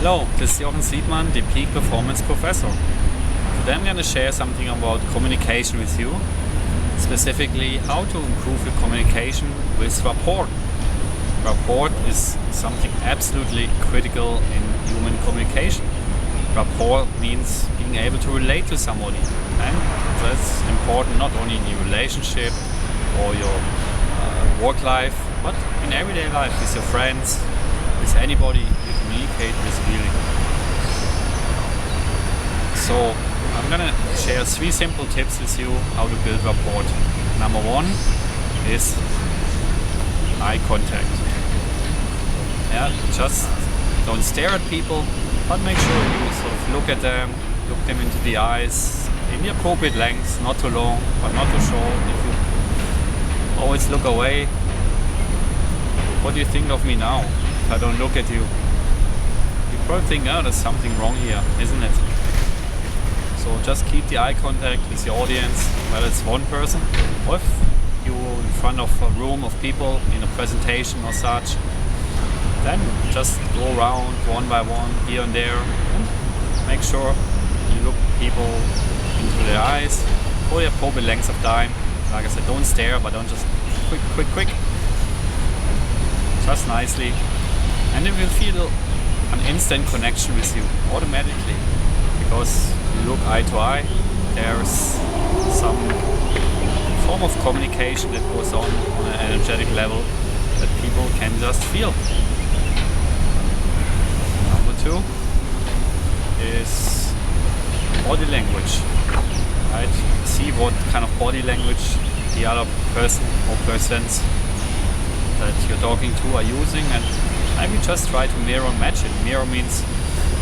Hello, this is Jochen Siedmann, the Peak Performance Professor. Today I'm going to share something about communication with you, specifically how to improve your communication with rapport. Rapport is something absolutely critical in human communication. Rapport means being able to relate to somebody, and that's important not only in your relationship or your work life, but in everyday life with your friends, with anybody you communicate with really. So I'm gonna share 3 simple tips with you how to build rapport. Number 1 is eye contact. Just don't stare at people, but make sure you sort of look them into the eyes in the appropriate length, not too long, but not too short. If you always look away, what do you think of me now? If I don't look at you, you probably think, oh, there's something wrong here, isn't it? So just keep the eye contact with the audience, whether it's one person or if you're in front of a room of people in a presentation or such. Then just go around one by one, here and there, and make sure you look people into their eyes for the appropriate length of time. Like I said, don't stare, but don't just quick. Just nicely. And it will feel an instant connection with you automatically, because you look eye to eye. There's some form of communication that goes on an energetic level that people can just feel. Number 2 is body language. Right? See what kind of body language the other person or persons that you're talking to are using, and maybe just try to mirror match it. Mirror means,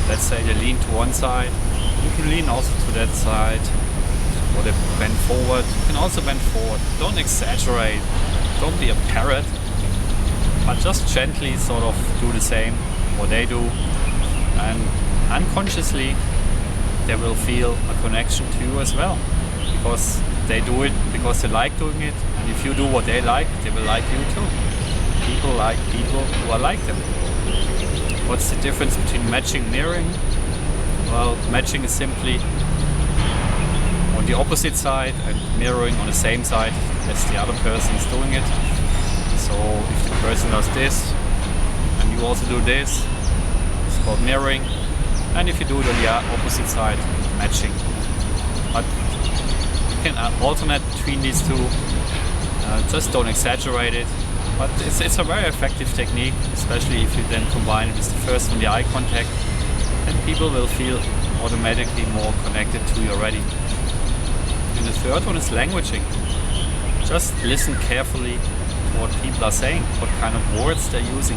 let's say they lean to one side, you can lean also to that side, or they bend forward, you can also bend forward. Don't exaggerate, don't be a parrot, but just gently sort of do the same what they do, and unconsciously they will feel a connection to you as well, because they do it because they like doing it, and if you do what they like, they will like you too. People like people who are like them. What's the difference between matching and mirroring? Well, matching is simply on the opposite side, and mirroring on the same side as the other person is doing it. So if the person does this and you also do this, it's called mirroring. And if you do it on the opposite side, matching. But you can alternate between these two. Just don't exaggerate it. But it's a very effective technique, especially if you then combine it with the first one, the eye contact, then people will feel automatically more connected to you already. And the third one is languaging. Just listen carefully to what people are saying, what kind of words they're using.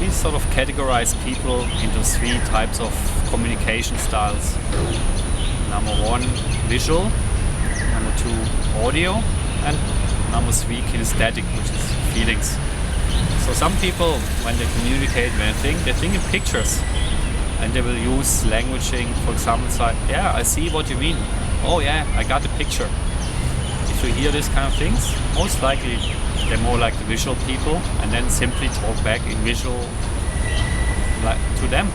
We sort of categorize people into 3 types of communication styles. Number 1, visual. Number 2, audio. And number 3, kinesthetic, which is feelings. So some people, when they communicate, when they think in pictures, and they will use languaging, for example, it's like, yeah, I see what you mean. Oh yeah, I got the picture. If you hear these kind of things, most likely they're more like the visual people, and then simply talk back in visual like to them.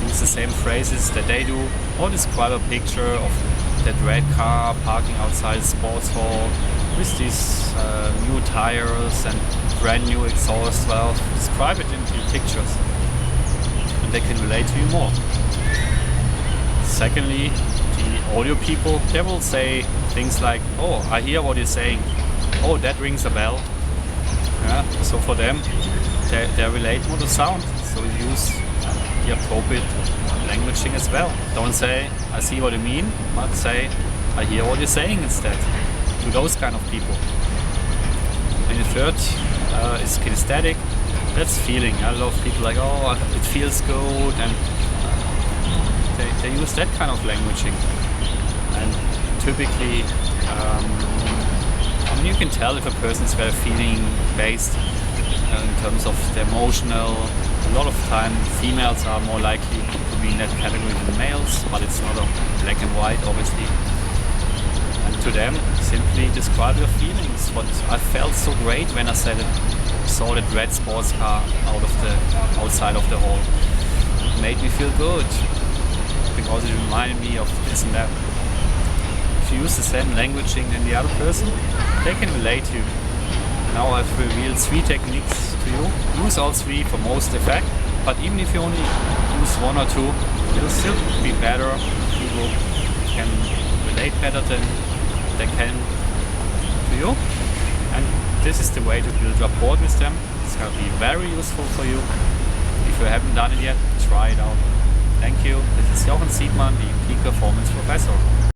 Use the same phrases that they do, or describe a picture of that red car parking outside a sports hall with these new tires and brand new exhaust valve. Describe it in pictures, and they can relate to you more. Secondly, the audio people, they will say things like, oh, I hear what you're saying. Oh, that rings a bell. Yeah, so for them, they relate more to sound. So use the appropriate languaging as well. Don't say, I see what you mean, but say, I hear what you're saying instead, to those kind of people. And the third is kinesthetic. That's feeling. A lot of people like, oh, it feels good, and they use that kind of languaging. And typically, you can tell if a person is very feeling based in terms of the emotional. A lot of time, females are more likely to be in that category than males, but it's not a black and white, obviously. And to them, simply describe your feelings. What I felt so great when I saw that red sports car outside of the hall. made me feel good because it reminded me of this and that. If you use the same languaging than the other person, they can relate to you. Now I've revealed 3 techniques to you. Use all 3 for most effect, but even if you only use 1 or 2, it'll still be better. People can relate better than they can to you. And this is the way to build rapport with them. It's going to be very useful for you. If you haven't done it yet, try it out. Thank you. This is Jochen Siegmann, the Peak Performance Professor.